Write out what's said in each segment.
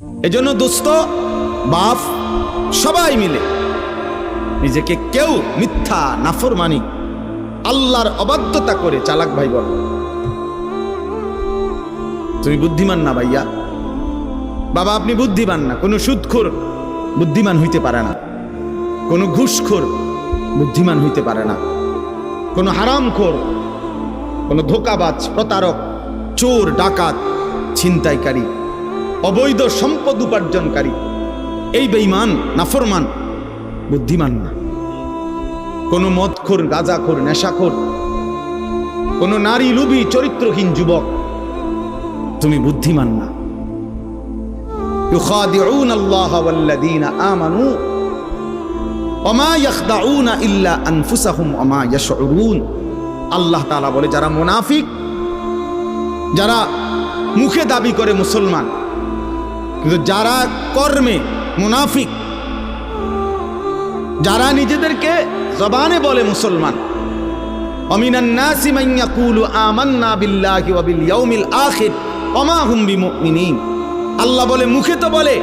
এজন্য দোস্ত বাপ সবাই মিলে নিজেকে কেউ মিথ্যা নাফরমানি আল্লাহর অবাধ্যতা করে চালাক ভাই বল। তুমি বুদ্ধিমান না ভাইয়া, বাবা আপনি বুদ্ধিমান না। কোনো সুদখোর বুদ্ধিমান হইতে পারে না, কোনো ঘুষখোর বুদ্ধিমান হইতে পারে না, কোনো হারামখোর, কোনো ধোঁকাবাজ, প্রতারক, চোর, ডাকাত, ছিনতাইকারী, অবৈধ সম্পদ উপার্জনকারী, এই বেঈমান নাফরমান বুদ্ধিমান না। কোনো মদখোর, গাঁজাখোর, নেশাখোর, কোনো নারী লোভী চরিত্রহীন যুবক তুমি বুদ্ধিমান না। ইউখাদিউন আল্লাহ ওয়াল্লাযীনা আমানু ওমা ইয়াখদাউনা ইল্লা আনফুসাহুম ওমা ইয়াশউরুন। আল্লাহ তাআলা বলে যারা মুনাফিক, যারা মুখে দাবি করে মুসলমান কিন্তু যারা কর্মে মুনাফিক, যারা নিজেদেরকে জবানে বলে মুসলমান, আমিনান নাসি মান ইয়াকুলু আমান্না বিল্লাহি ওয়া বিল ইয়াউমিল আখির ওমা হুম বিমুমিনিন। আল্লাহ বলে মুখে তো বলে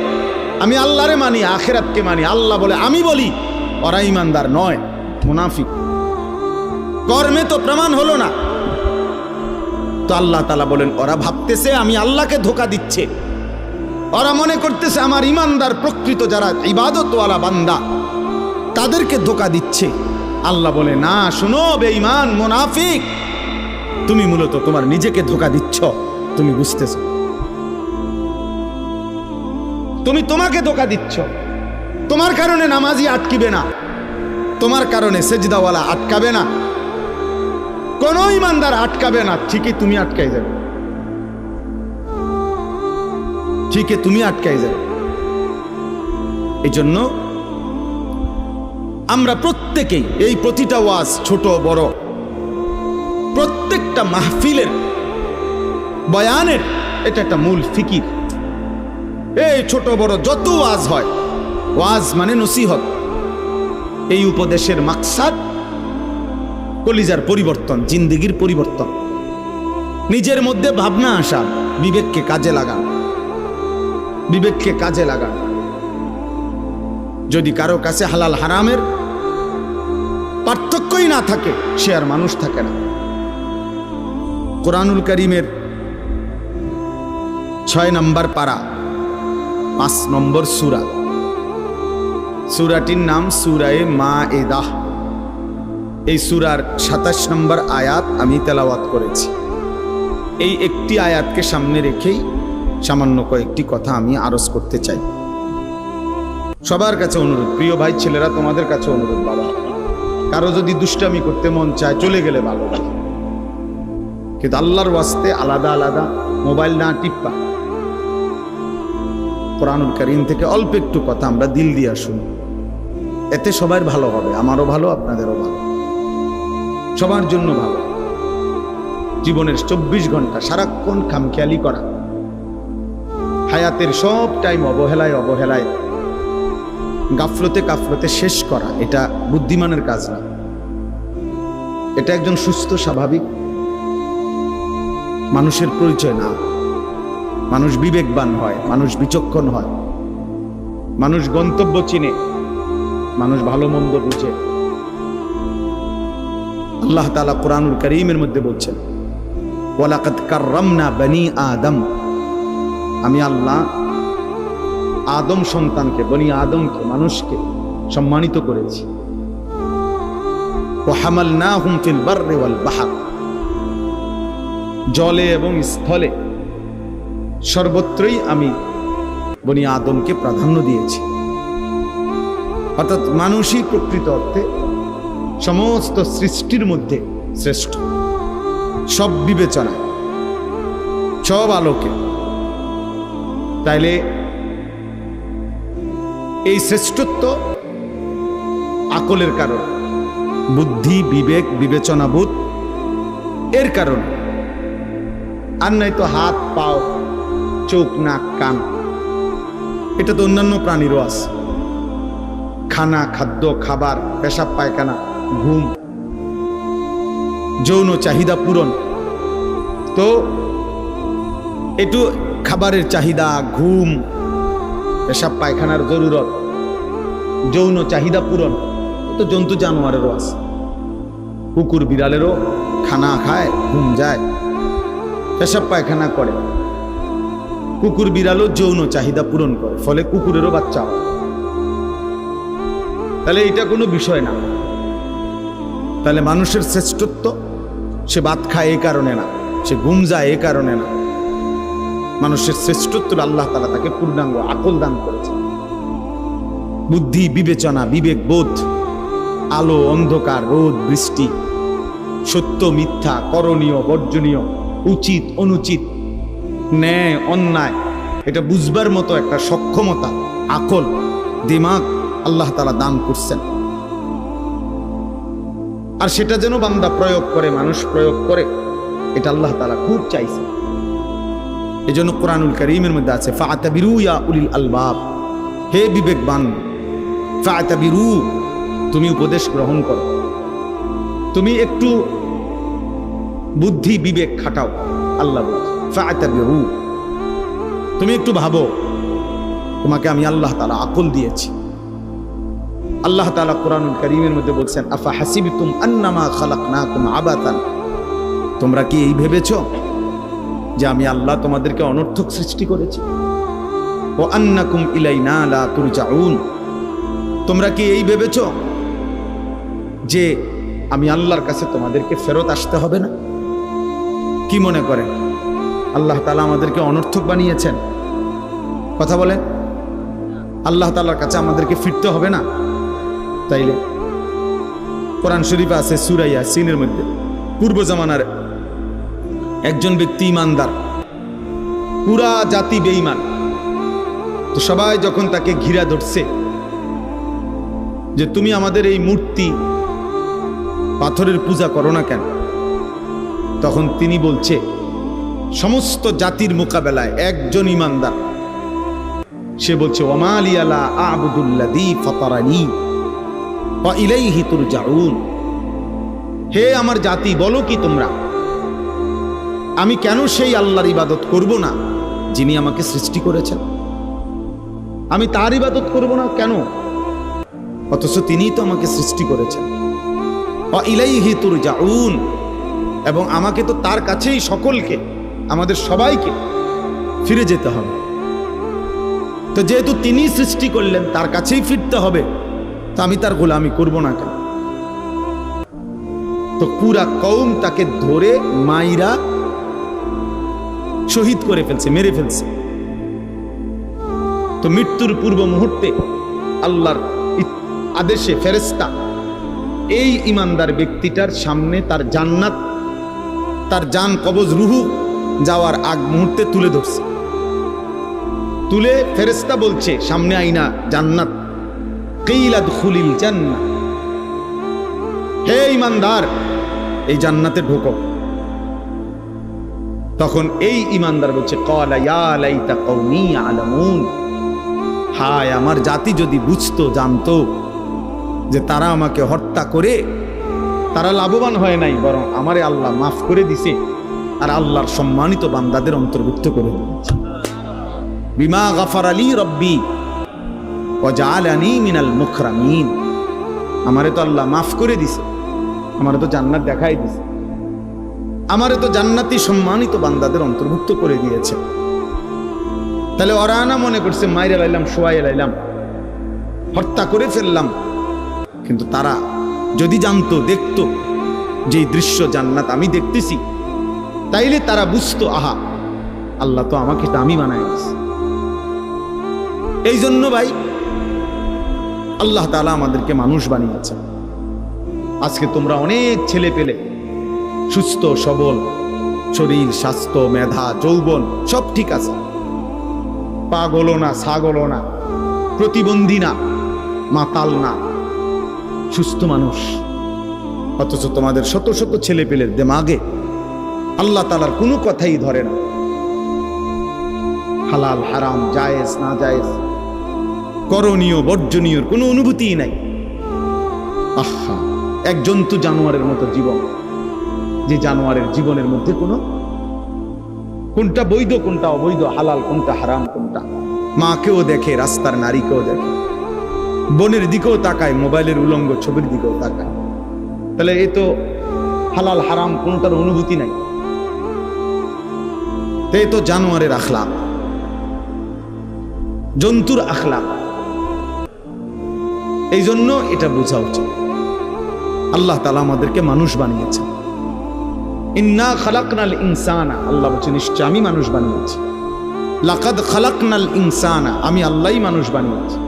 আমি আল্লাহরে মানি, আখিরাতকে মানি, আল্লাহ বলে আমি বলি, ওরা ঈমানদার নয়, মুনাফিক। কর্মে তো প্রমাণ হলো না। তো আল্লাহ তাআলা বলেন ওরা ভাবতেছে আমি আল্লাহকে ধোঁকা দিচ্ছে, ওরা মনে করতেছে আমার ঈমানদার প্রকৃত যারা ইবাদতওয়ালা বান্দা তাদেরকে ধোঁকা দিচ্ছে। আল্লাহ বলে না, শুনো বেঈমান মুনাফিক, তুমি মূলত তোমার নিজেকে ধোঁকা দিচ্ছ, তুমি বুঝতেছ, তুমি তোমাকে ধোঁকা দিচ্ছ। তোমার কারণে নামাজি আটকিবে না, তোমার কারণে সেজদাওয়ালা আটকাবে না, কোন ঈমানদার আটকাবে না, ঠিকই তুমি আটকাই যাবে, ঠিকই তুমি আটকাই যাবে। এই জন্য আমরা প্রত্যেকেই এই প্রতিটা ওয়াজ ছোট বড় প্রত্যেকটা মাহফিলের বয়ানের এটা একটা মূল ফিকির। এই ছোট বড় যত ওয়াজ হয়, ওয়াজ মানে নসিহত, এই উপদেশের মাকসাদ কলিজার পরিবর্তন, জিন্দেগির পরিবর্তন, নিজের মধ্যে ভাবনা আসা, বিবেককে কাজে লাগান, বিবেককে কাজে লাগান। যদি কারো কাছে হালাল হারামের পার্থক্যই না থাকে সে আর মানুষ থাকে না। কোরআনুল কারীমের 6 নম্বর পারা 5 নম্বর সূরা, সূরাটির নাম সূরায়ে মায়েদাহ। এই সূরার 27 নম্বর আয়াত আমি তেলাওয়াত করেছি। এই একটি আয়াতকে সামনে রেখেই সামান্য কয়েকটি কথা আমি আরজ করতে চাই। সবার কাছে অনুরোধ, প্রিয় ভাই ছেলেরা তোমাদের কাছে অনুরোধ, বাবা কারো যদি দুষ্টামি করতে মন চায় চলে গেলে ভালো লাগে, কিন্তু আল্লাহর ওয়াস্তে আলাদা আলাদা মোবাইল না টিপ্পা, কোরআনুল কারীম থেকে অল্প একটু কথা আমরা দিল দিয়ে শুনি, এতে সবার ভালো হবে, আমারও ভালো, আপনাদেরও ভালো, সবার জন্য ভালো। জীবনের 24 ঘন্টা সারাক্ষণ খামখেয়ালি করা, হায়াতের সব টাইম অবহেলায় অবহেলায় গাফলতে কাফলতে শেষ করা, এটা বুদ্ধিমানের কাজ না। এটা একজন সুস্থ স্বাভাবিক মানুষের পরিচয় না। মানুষ বিবেকবান হয়, মানুষ বিচক্ষণ হয়, মানুষ গন্তব্য চিনে, মানুষ ভালো মন্দ বুঝে। আল্লাহ তাআলা কোরআনুল কারীমের মধ্যে বলছেন ওয়ালাকাদ কাররামনা বনি আদম, আমি আল্লাহ আদম সন্তানকে, বনি আদমকে, মানুষকে সম্মানিত করেছি। ওয়া হামালনাহুম ফিল বাররি ওয়াল বাহর, জলে এবং স্থলে সর্বত্রই আমি বনি আদমকে প্রাধান্য দিয়েছি। অর্থাৎ মানুষই প্রকৃত অর্থে সমস্ত সৃষ্টির মধ্যে শ্রেষ্ঠ, সব বিবেচনা, সব আলোকে। তাইলে এই শ্রেষ্ঠত্ব আকলের কারণ, বুদ্ধি, বিবেক, বিবেচনাবোধ এর কারণ, আর নাই তো হাত, পাও, চোখ, নাক, কান। এটা তো অন্যান্য প্রাণীরও আছে। খানা, খাদ্য, খাবার, পেশাব পায়খানা, ঘুম, যৌন চাহিদা পূরণ। তো একটু খাবারের চাহিদা, ঘুম, পেশাব পায়খানার জরুরত, যৌন চাহিদা পূরণ, তো জন্তু জানোয়ারেরও আছে। কুকুর বিড়ালেরও খানা খায়, ঘুম যায়, পেশাব পায়খানা করে। কুকুর বিড়ালও যৌন চাহিদা পূরণ করে, ফলে কুকুরেরও বাচ্চা হয়। তাহলে এটা কোনো বিষয় না। তাহলে মানুষের শ্রেষ্ঠত্ব, সে ভাত খায় এই কারণে না, সে ঘুম যায় এই কারণে না। মানুষের শ্রেষ্ঠত্ব আল্লাহ তাআলা তাকে পূর্ণাঙ্গ আকল দান করেছে। বুদ্ধি, বিবেচনা, বিবেক বোধ, আলো অন্ধকার, রোদ বৃষ্টি, সত্য মিথ্যা, করণীয় বর্জনীয়, উচিত অনুচিত, ন্যায় অন্যায়, এটা বুঝবার মতো একটা সক্ষমতা, আকল, দিমাগ আল্লাহ তাআলা দান করছেন। আর সেটা যেন বান্দা প্রয়োগ করে, মানুষ প্রয়োগ করে, এটা আল্লাহ তাআলা খুব চাইছে। এই জন্য কোরআনুল কারীমের মধ্যে আছে ফাআতাবিরু ইয়া উলিল আলবাব, হে বিবেকবান, ফাআতাবিরু, তুমি উপদেশ গ্রহণ করো, তুমি একটু বুদ্ধি বিবেক খাটাও। আল্লাহ বলছে ফাআতাবিরু, তুমি একটু ভাবো, তোমাকে আমি আল্লাহ তাআলা আকল দিয়েছি। আল্লাহ তাআলা কোরআনুল কারীমের মধ্যে বলছেন আফা হাসিবতুম আন্নামা খালাকনাকুম আবাতান, তোমরা কি এই ভেবেছো যে আমি আল্লাহ তোমাদেরকে অনর্থক সৃষ্টি করেছি? ও আন্নাকুম ইলাইনা লা তুরজাউন, তোমরা কি এই ভেবেছো যে আমি আল্লাহর কাছে তোমাদেরকে ফেরত আসতে হবে না? কি মনে করেন আল্লাহ তাআলা আমাদেরকে অনর্থক বানিয়েছেন? কথা বলেন, আল্লাহ তাআলার কাছে আমাদেরকে ফিরতে হবে না? তাইলে কোরআন শরীফে আছে সূরা ইয়াসিনের মধ্যে, পূর্ব জামানার একজন ব্যক্তি ইমানদার, পুরা জাতি বেঈমান, তো সবাই যখন তাকে ঘিরা ধরছে যে তুমি আমাদের এই মূর্তি পাথরের পূজা করো না কেন, তখন তিনি বলছে সমস্ত জাতির মোকাবেলায় একজন ইমানদার, সে বলছে ওমা লিয়া লা আ'বুদুল্লাযী ফাতারানী ওয়া ইলাইহি তুরজাউন, হে আমার জাতি বলো কি তোমরা, আমি কেন সেই আল্লাহর ইবাদত করব না যিনি আমাকে সৃষ্টি করেছেন? আমি তার ইবাদত করব না কেন, অথচ তিনিই তো আমাকে সৃষ্টি করেছেন। ওয়া ইলাইহি তুরজাউন, এবং আমাকে তো তার কাছেই সকলকে, আমাদের সবাইকে ফিরে যেতে হবে। তো যেহেতু তিনি সৃষ্টি করলেন, তার কাছেই ফিরতে হবে, তা আমি তার গোলামি করব না কেন? তো পুরা কওম তাকে ধরে মাইরা শহীদ করে ফেলছে, মেরে ফেলছে। তো মৃত্যুর পূর্ব মুহূর্তে আল্লাহর আদেশে ফেরেশতা এই ইমানদার ব্যক্তিটার সামনে তার জান্নাত, তার জান কবজ রুহু যাওয়ার আগ মুহূর্তে তুলে ধরছে। তুলে ফেরেশতা বলছে সামনে আইনা জান্নাত, কিলা দুখুলিল জান্নাহ, হে ইমানদার এই জান্নাতে ঢোকো। তখন এই ইমানদার বলছে ক্বালা ইয়া লাইতা কওমি ইয়ালামুন, হায় আমার জাতি যদি বুঝতো, জানতো যে তারা আমাকে হত্যা করে তারা লাভবান হয় নাই, বরং আমারে আল্লাহ মাফ করে দিছে আর আল্লাহর সম্মানিত বান্দাদের অন্তর্ভুক্ত করে দিয়েছে। বিমা গাফারা লি রব্বি ওয়া জাআলানি মিনাল মুকরামিন, আমারে তো আল্লাহ মাফ করে দিছে, আমারে তো জান্নাত দেখাই দিছে, আমারে তো জান্নাতি সম্মানিত বান্দাদের অন্তর্ভুক্ত করে দিয়েছে। তাহলে ওরা না মনে করছে মাইরে লাইলাম, শোয়াই লাইলাম, হত্যা করে ফেললাম, কিন্তু তারা যদি জানতো, দেখতো যে দৃশ্য জান্নাত আমি দেখতেছি, তাইলে তারা বুঝতো আহা আল্লাহ তো আমাকে দামি বানায় দিয়েছে। এই জন্য ভাই আল্লাহ তাআলা আমাদেরকে মানুষ বানিয়েছেন। আজকে তোমরা অনেক ছেলে পেলে সুস্থ সবল, শরীর স্বাস্থ্য মেধা যৌবন সব ঠিক আছে, পাগলও না ছাগলও না, প্রতিবন্ধী না মাতাল না, সুস্থ মানুষ। অথচ তোমাদের শত শত ছেলে পেলের দিমাগে আল্লাহ তাআলার কোনো কথাই ধরে না, হালাল হারাম জায়েজ না জায়েজ, করণীয় বর্জনীয় কোনো অনুভূতিই নাই। আহা, এক জন্তু জানোয়ারের মতো জীবন, যে জানোয়ারের জীবনের মধ্যে কোনটা বৈধ কোনটা অবৈধ, হালাল কোনটা হারাম কোনটা মাকেও দেখে, রাস্তার নারীকেও দেখে, বোনের দিকেও তাকায়, মোবাইলের উলঙ্গ ছবির দিকেও তাকায়। তাহলে এ তো হালাল হারাম কোনটার অনুভূতি নাই। এ তো জানোয়ারের আখলাক, জন্তুর আখলাক। এই জন্য এটা বোঝা উচিত। আল্লাহ তাআলা আমাদেরকে মানুষ বানিয়েছেন। ইন্না খালাকনাল ইনসানা, আল্লাহ বলছেন নিশ্চয় আমি মানুষ বানিয়েছি। লাকাদ খালাকনাল ইনসানা, আমি আল্লাহই মানুষ বানিয়েছি।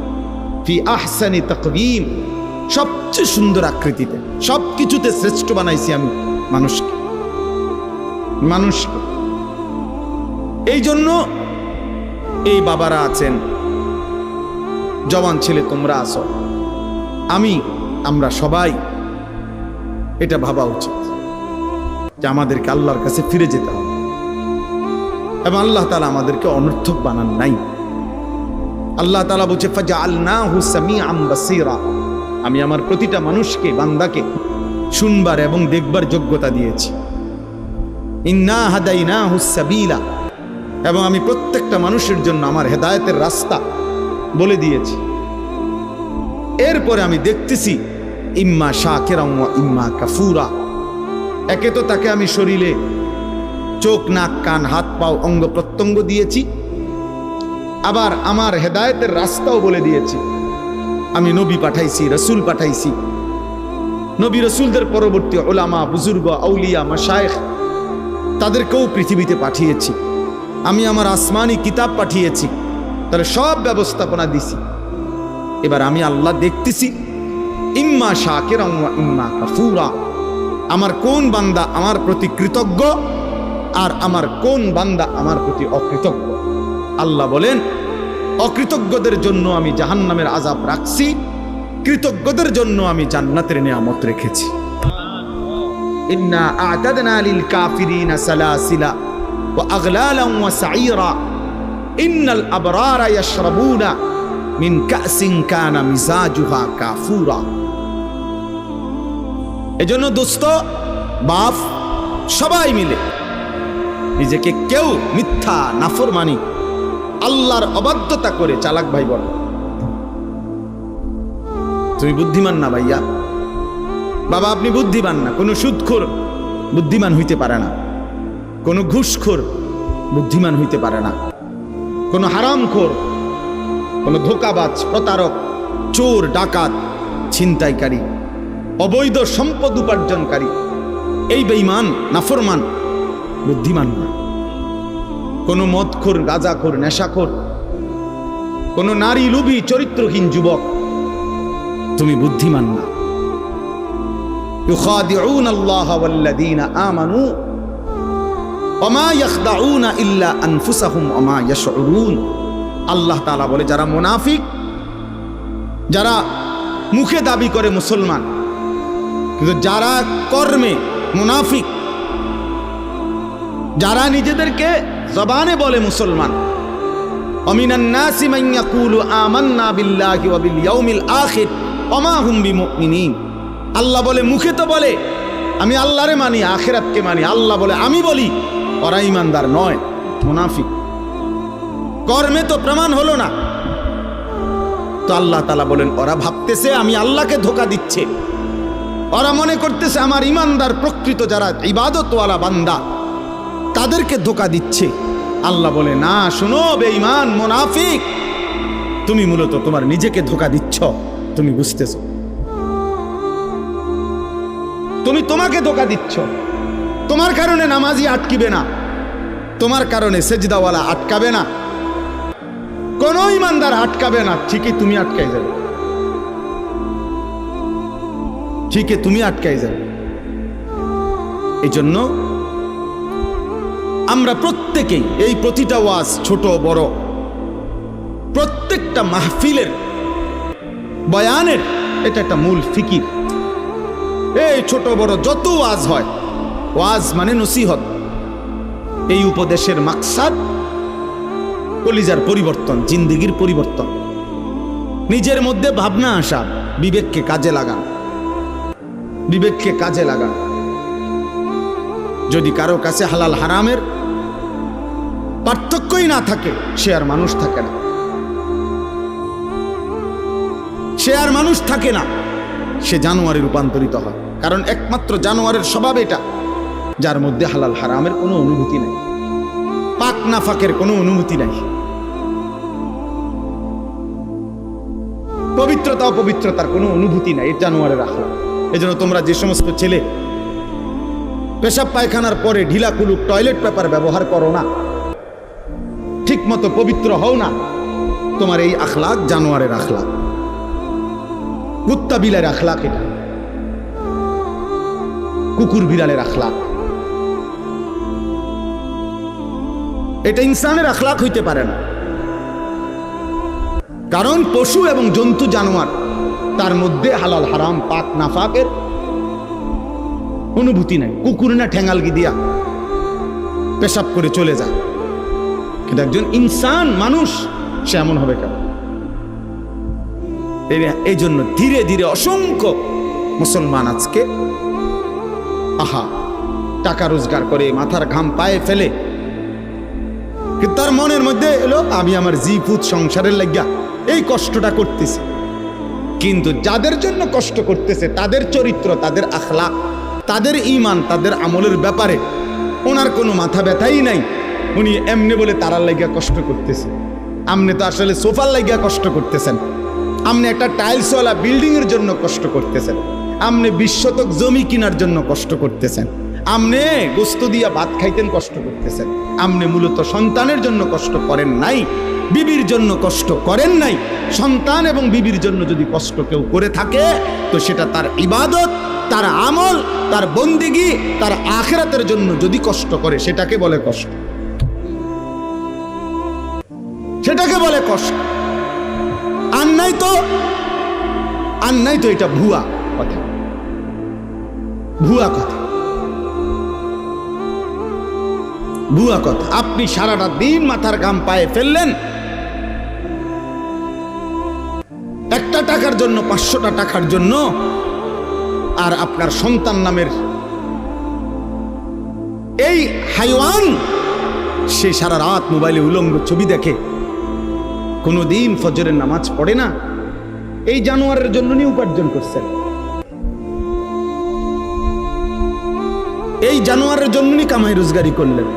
ফি আহসানি তাকওয়িম, সবচেয়ে সুন্দর আকৃতিতে, সবকিছুতে শ্রেষ্ঠ বানাইছি আমি মানুষকে। এই জন্য এই বাবারা আছেন, জওয়ান ছেলে তোমরা আছো, আমরা সবাই এটা ভাবা উচিত যে আমাদেরকে আল্লাহর কাছে ফিরে যেতে হবে এবং আল্লাহ তাআলা আমাদেরকে অনর্থক বানান নাই। আল্লাহ তাআলা বলছে ফাজআলনাহু সামিআন বাসীরা, আমি আমার প্রতিটা মানুষকে, বান্দাকে শুনবার এবং দেখবার যোগ্যতা দিয়েছি। ইন্না হাদাইনাহু সাবিলা, এবং আমি প্রত্যেকটা মানুষের জন্য আমার হেদায়েতের রাস্তা বলে দিয়েছি। এরপরে আমি দেখতেছি ইম্মা শাকিরান ওয়া ইম্মা কাফুরা, একে তো তাকে আমি শরীরে চোখ, নাক, কান, হাত, পাও, অঙ্গ প্রত্যঙ্গ দিয়েছি, আবার আমার হেদায়েতের রাস্তাও বলে দিয়েছি। আমি নবী পাঠাইছি, রসুল পাঠাইছি, নবী রসুলদের পরবর্তী উলামা, বুজুর্গ, আউলিয়া, মাশায়েখ তাদেরকেও পৃথিবীতে পাঠিয়েছি। আমি আমার আসমানি কিতাব পাঠিয়েছি, তাহলে সব ব্যবস্থাপনা দিছি। এবার আমি আল্লাহ দেখতেছি ইম্মা শাকিরান ওয়া ইম্মা কাফুরা, আমার কোন বান্দা আমার প্রতি কৃতজ্ঞ আর আমার কোন বান্দা আমার প্রতি অকৃতজ্ঞ। আল্লাহ বলেন অকৃতজ্ঞদের জন্য আমি জাহান্নামের আযাব রাখছি, কৃতজ্ঞদের জন্য আমি জান্নাতের নিয়ামত রেখেছি। ইন্না আ'তাদনা লিল কাফিরিনা সালাসিলা ওয়া আগলালান ওয়া সাঈরা ইন্নাল আবরারা ইয়াশরাবুনা মিন কাসিন কানা মিজাজুহা কাফুরা। এজন্য দোস্ত, বাপ, সবাই মিলে নিজেকে কেউ মিথ্যা, নাফরমানি, আল্লাহর অবাধ্যতা করে চালাক ভাই বল। তুমি বুদ্ধিমান না ভাইয়া, বাবা আপনি বুদ্ধিমান না। কোনো সুদখোর বুদ্ধিমান হইতে পারে না, কোনো ঘুষখোর বুদ্ধিমান হইতে পারে না, কোনো হারামখোর, কোনো ধোঁকাবাজ, প্রতারক, চোর, ডাকাত, ছিনতাইকারী, অবৈধ সম্পদ উপার্জনকারী, এই বেঈমান, নাফরমান বুদ্ধিমান না। কোনো মদখোর, গাঁজাখোর, নেশাখোর, কোনো নারী লোভী, চরিত্রহীন যুবক তুমি বুদ্ধিমান না। ইউখাদিউনা আল্লাহ ওয়াল্লাযীনা আমানু ওয়া মা ইয়াখদাউনা ইল্লা আনফুসাহুম ওয়া মা ইয়াশউরুন। আল্লাহ তাআলা বলে যারা মুনাফিক, যারা মুখে দাবি করে মুসলমান কিন্তু যারা কর্মে মুনাফিক, যারা নিজেদেরকে জবানে বলে মুসলমান, আমিনান নাসি মান ইয়াকুলু আমান্না বিল্লাহি ওয়া বিল ইয়াউমিল আখির ওয়া মা হুম বিমুমিনিন। আল্লাহ বলে মুখে তো বলে আমি আল্লাহরে মানি, আখিরাতকে মানি, আল্লাহ বলে আমি বলি, ওরা ঈমানদার নয়, মুনাফিক। কর্মে তো প্রমাণ হলো না। তো আল্লাহ তাআলা বলেন ওরা ভাবতেছে আমি আল্লাহকে ধোঁকা দিচ্ছে, ওরা মনে করতেছে আমার ঈমানদার প্রকৃত যারা ইবাদতওয়ালা বান্দা তাদেরকে ধোঁকা দিচ্ছে। আল্লাহ বলে না, শুনো বেঈমান, মুনাফিক, তুমি মূলত তোমার নিজেকে ধোঁকা দিচ্ছ, তুমি বুঝতেছো, তুমি তোমাকে ধোঁকা দিচ্ছ। তোমার কারণে নামাজি আটকিবে না, তোমার কারণে সেজদাওয়ালা আটকাবে না, কোন ঈমানদার আটকাবে না, ঠিকই তুমি আটকাই যাবে, ঠিকই তুমি আটকাই যাবে। এই জন্য আমরা প্রত্যেকেই এই প্রতিটা ওয়াজ, ছোট বড়, প্রত্যেকটা মাহফিলের বয়ানের এটা একটা মূল ফিকির। এই ছোট বড় যত ওয়াজ হয়, ওয়াজ মানে নসিহত। এই উপদেশের মাকসাদ কলিজার পরিবর্তন, জিন্দেগির পরিবর্তন, নিজের মধ্যে ভাবনা আসা, বিবেককে কাজে লাগান, বিবেককে কাজে লাগান। যদি কারো কাছে হালাল হারামের পার্থক্যই না থাকে, সে আর মানুষ থাকে না। সে আর মানুষ থাকে না, সে জানোয়ারে রূপান্তরিত হয়। কারণ একমাত্র জানোয়ারের স্বভাব এটা, যার মধ্যে হালাল হারামের কোনো অনুভূতি নাই, পাক নাফাকের কোনো অনুভূতি নাই, পবিত্রতা অপবিত্রতার কোনো অনুভূতি নাই, এই জানোয়ারের আখলাক। এজন্য তোমরা যে সমস্ত ছেলে পেশাব পায়খানার পরে ঢিলা কুলুক টয়লেট পেপার ব্যবহার করো না, ঠিক মতো পবিত্র হও না, তোমার এই আখলাক জানোয়ারের আখলাক, কুত্তা বিড়ালের আখলাক, এটা কুকুর বিড়ালের আখলাক, এটা ইনসানের আখলাক হইতে পারে না। কারণ পশু এবং জন্তু জানোয়ার তার মধ্যে হালাল হারাম পাক নাফাকের অনুভূতি নাই। কুকুর না ঠ্যাঙ্গালগি দিয়া পেশাব করে চলে যায়, কিন্তু একজন ইনসান মানুষ সে এমন হবে কেন? এই জন্য ধীরে ধীরে অসংখ্য মুসলমান আজকে টাকা রোজগার করে মাথার ঘাম পায়ে ফেলে, কিন্তু তার মনের মধ্যে এলো আমি আমার জিপুত সংসারের লাগিয়া এই কষ্টটা করতেছি। কিন্তু যাদের জন্য কষ্ট করতেছে তাদের চরিত্র, তাদের আখলাক, তাদের ঈমান, তাদের আমলের ব্যাপারে ওনার কোনো মাথা ব্যথাই নাই। উনি এমনি বলে তারার লাগিয়া কষ্ট করতেছে। আপনি তো আসলে সোফার লাগিয়া কষ্ট করতেছেন, আপনি একটা টাইলসওয়ালা বিল্ডিং এর জন্য কষ্ট করতেছেন, আপনি 20 শতক জমি কেনার জন্য কষ্ট করতেছেন, আপনি গোস্ত দিয়া ভাত খাইতেন কষ্ট করতেছেন। আপনি মূলত সন্তানের জন্য কষ্ট করেন নাই, বিবির জন্য কষ্ট করেন নাই। সন্তান এবং বিবির জন্য যদি কষ্ট কেউ করে থাকে তো সেটা তার ইবাদত, তার আমল, তার বন্দেগী, তার আখিরাতের জন্য যদি কষ্ট করে সেটাকে বলে কষ্ট, সেটাকে বলে কষ্ট। আর নাই তো এটা ভুয়া কথা, ভুয়া কথা, ভুয়া কথা। আপনি সারাটা দিন মাথার ঘাম পায়ে ফেললেন একটা টাকার জন্য, 500টা টাকার জন্য, আর আপনার সন্তান নামের এই হাইওয়ান সে সারা রাত মোবাইলে উলঙ্গ ছবি দেখে, কোনোদিন ফজরের নামাজ পড়ে না। এই জানোয়ারের জন্য নি উপার্জন করছেন, এই জানোয়ারের জন্য নি কামাই রোজগারি করলেন,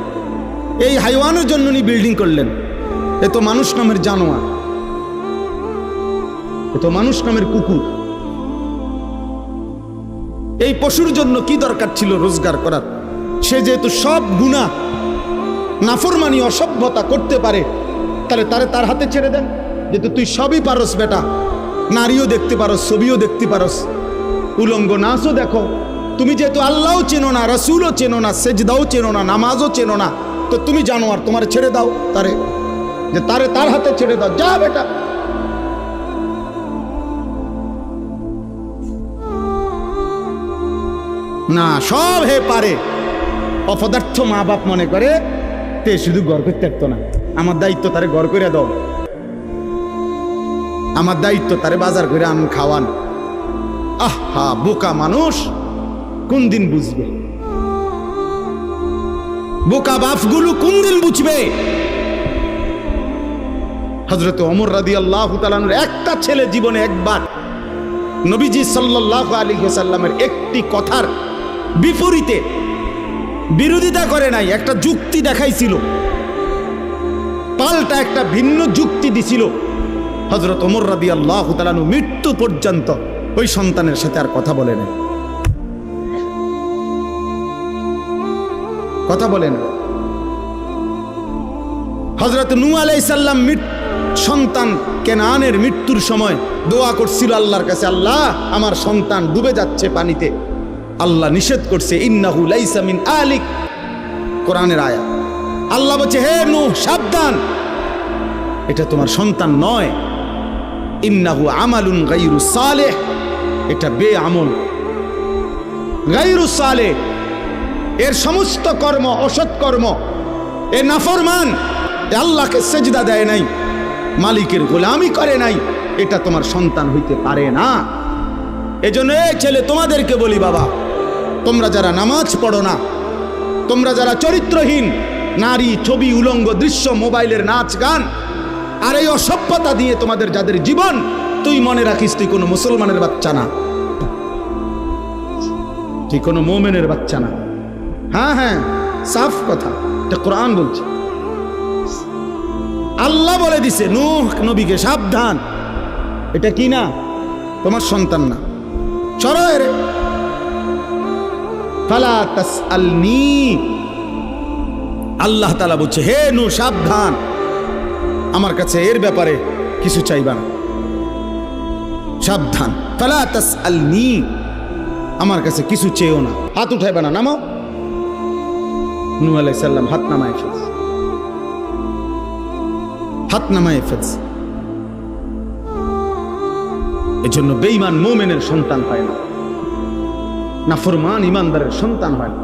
এই হাইওয়ানের জন্য নি বিল্ডিং করলেন। এ তো মানুষ নামের জানোয়ার, এ তো মানুষ নামের কুকুর। এই পশুর জন্য কি দরকার ছিল রোজগার করার? সে যেহেতু সব গুনাহ নাফরমানি অসভ্যতা করতে পারে, তাহলে তার হাতে ছেড়ে দেন। যেহেতু তুই সবই পারস বেটা, নারীও দেখতে পারস, ছবিও দেখতে পারস, উলঙ্গ নাচও দেখো, তুমি যেহেতু আল্লাহও চেনো না, রাসূলও চেনো না, সেজদাও চেনো না, নামাজও চেনো না, তো তুমি জানোয়ার, তোমার ছেড়ে দাও তারে, যে তার হাতে ছেড়ে দাও, যা বেটা। না, সব হে পারে। অপদার্থ মা বাপ মনে করে তে শুধু গড় করতে পারতো না, আমার দায়িত্ব তারে গড় করে দাও, আমার দায়িত্ব তারে বাজার করে আন খাওয়ান। আহা, বোকা মানুষ কোন দিন বুঝবে? বোকা বাপগুলো কোন দিন বুঝবে? হযরত ওমর রাদিয়াল্লাহু তাআলা আনহু একটা ছেলে জীবনে একবার নবীজি সাল্লাল্লাহু আলাইহি ওয়াসাল্লামের একটি কথার বিপরীতে বিরোধিতা করে নাই, একটা যুক্তি দেখাইছিল, পাল্টা একটা ভিন্ন যুক্তি দিছিল। হযরত ওমর রাদিয়াল্লাহু তাআলা আনহু মৃত্যু পর্যন্ত ওই সন্তানের সাথে আর কথা বলে না, কথা বলে না। হযরত নূহ আলাইহিস সালাম সন্তান কেনানের মৃত্যুর সময় দোয়া করছিল আল্লাহর কাছে, আল্লাহ আমার সন্তান ডুবে যাচ্ছে পানিতে। আল্লাহ নিষেধ করছে, ইন্নাহু লাইসা মিন আলিক, কোরআনের আয়াত। আল্লাহ বলছে, হে নূহ সাবধান, এটা তোমার সন্তান নয়। ইন্নাহু আমালুন গায়রু সালেহ, এটা বেআমল, গায়রু সালেহ, এর সমস্ত কর্ম অসৎ কর্ম, এ নাফরমান, আল্লাহকে সেজদা দেয় নাই, মালিকের গোলামি করে নাই, এটা তোমার সন্তান হইতে পারে না। এজন্য এই ছেলে তোমাদেরকে বলি, বাবা তোমরা যারা নামাজ পড়ো না, তোমরা যারা চরিত্রহীন নারী, ছবি, উলঙ্গ দৃশ্য, মোবাইলের নাচ গান, আর এই অসভ্যতা দিয়ে তোমাদের যাদের জীবন, তুই মনে রাখিস তুই কোনো মুসলমানের বাচ্চা না, তুই কোনো মোমেনের বাচ্চা না। হ্যাঁ হ্যাঁ, সাফ কথা, এটা কোরআন বলছে। আল্লাহ বলে দিছে নূহ নবীকে, সাবধান, এটা কি না, তোমার সন্তান না, সরো রে। ফালা তাসআলনি, আল্লাহ তাআলা বলছে হে নূহ সাবধান, আমার কাছে এর ব্যাপারে কিছু চাইবা না, সাবধান। ফালা তাসআলনি, আমার কাছে কিছু চেয়েও না, হাত উঠাইবা না, নামো। নূহ আলাইহিস সালাম হাত নামায় ফেলছে, হাত নামায় ফেলছে। এজন্য বেঈমান মুমিনের সন্তান হয় না, নাফরমান ইমানদারের সন্তান হয় না।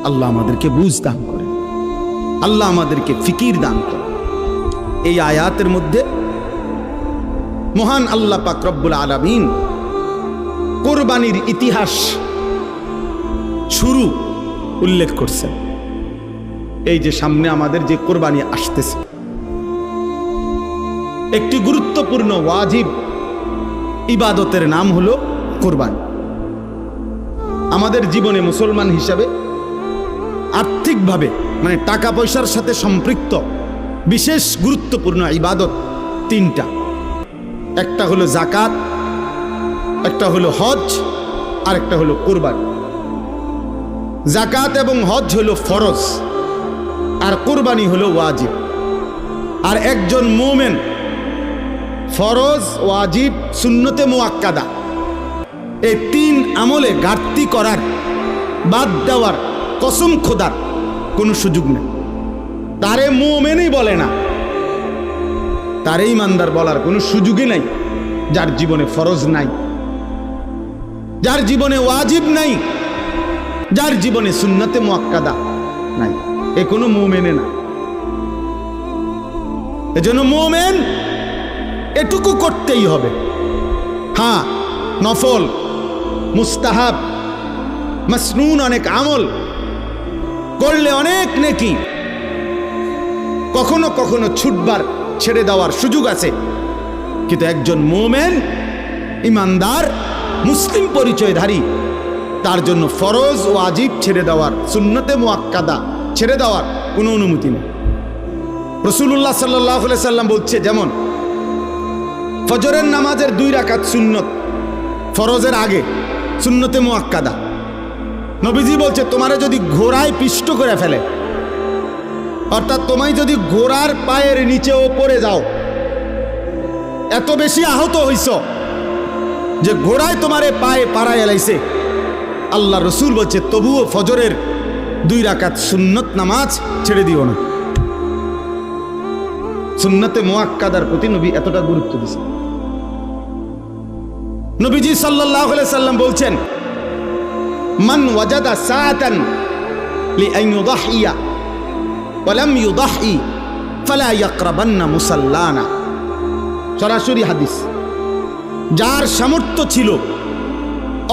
আল্লাহ আমাদেরকে বুঝ দান করে, আল্লাহ আমাদেরকে ফিকির দান করে। এই আয়াতের মধ্যে মহান আল্লাহ পাক রব্বুল আলামিন কোরবানির ইতিহাস শুরু উল্লেখ করছেন। এই যে সামনে আমাদের যে কোরবানি আসতেছে, একটি গুরুত্বপূর্ণ ওয়াজিব ইবাদতের নাম হলো কোরবানি। আমাদের জীবনে মুসলমান হিসাবে আর্থিকভাবে মানে টাকা পয়সার সাথে সম্পৃক্ত বিশেষ গুরুত্বপূর্ণ ইবাদত তিনটা। একটা হলো যাকাত, একটা হলো হজ, আর একটা হলো কোরবানি। যাকাত এবং হজ হলো ফরজ, আর কোরবানি হলো ওয়াজিব। আর একজন মুমিন ফরজ, ওয়াজিব, সুন্নতে মুআক্কাদা এই তিন আমলে ঘাটতি করার, বাদ দেওয়ার, কসম খোদার কোনো সুযোগ নেই। তারে মুমিনই বলে না, তারে ইমানদার বলার কোনো সুযোগই নাই যার জীবনে ফরজ নাই, যার জীবনে ওয়াজিব নাই, যার জীবনে সুন্নতে মুআক্কাদা নাই, এ কোনো মুমিনে না। এজন্য মুমিন এটুকু করতেই হবে। হ্যাঁ, নফল, মুস্তাহাব, মাসনুন অনেক আমল করলে অনেক নেকি, কখনো কখনো ছুটবার, ছেড়ে দেওয়ার সুযোগ আছে। কিন্তু একজন মুমিন ইমানদার মুসলিম পরিচয়ধারী, তার জন্য ফরজ ওয়াজিব ছেড়ে দেওয়ার, সুন্নতে মুআক্কাদা ছেড়ে দেওয়ার কোনো অনুমতি নেই। রাসূলুল্লাহ সাল্লাল্লাহু আলাইহি সাল্লাম বলছে, যেমন ফজরের নামাজের 2 রাকাত সুন্নত ফরজের আগে, সুন্নতে মুআক্কাদা। নবীজি বলছে তোমারে যদি ঘোড়ায় পিষ্ট করে ফেলে, অর্থাৎ তোমায় যদি ঘোড়ার পায়ের নিচেও পড়ে যাও, এত বেশি আহত হইছ যে ঘোড়ায় তোমারে পায়ে পাড়ায় এলাইছে, আল্লাহ রসুল বলছে তবুও ফজরের 2 রাকাত সুন্নত নামাজ ছেড়ে দিও না। সুন্নতে মুআক্কাদার প্রতি নবী এতটা গুরুত্ব দিয়েছেন। নবীজি সাল্লাল্লাহু আলাইহি সাল্লাম বলছেন, মান ওয়াজাদা সাআতান লিআন ইউদাহিয়া ওয়া লাম ইউদাহি ফালা ইয়াকরাবান্না মুসাল্লানা। সরাসরি হাদিস। যার সামর্থ্য ছিল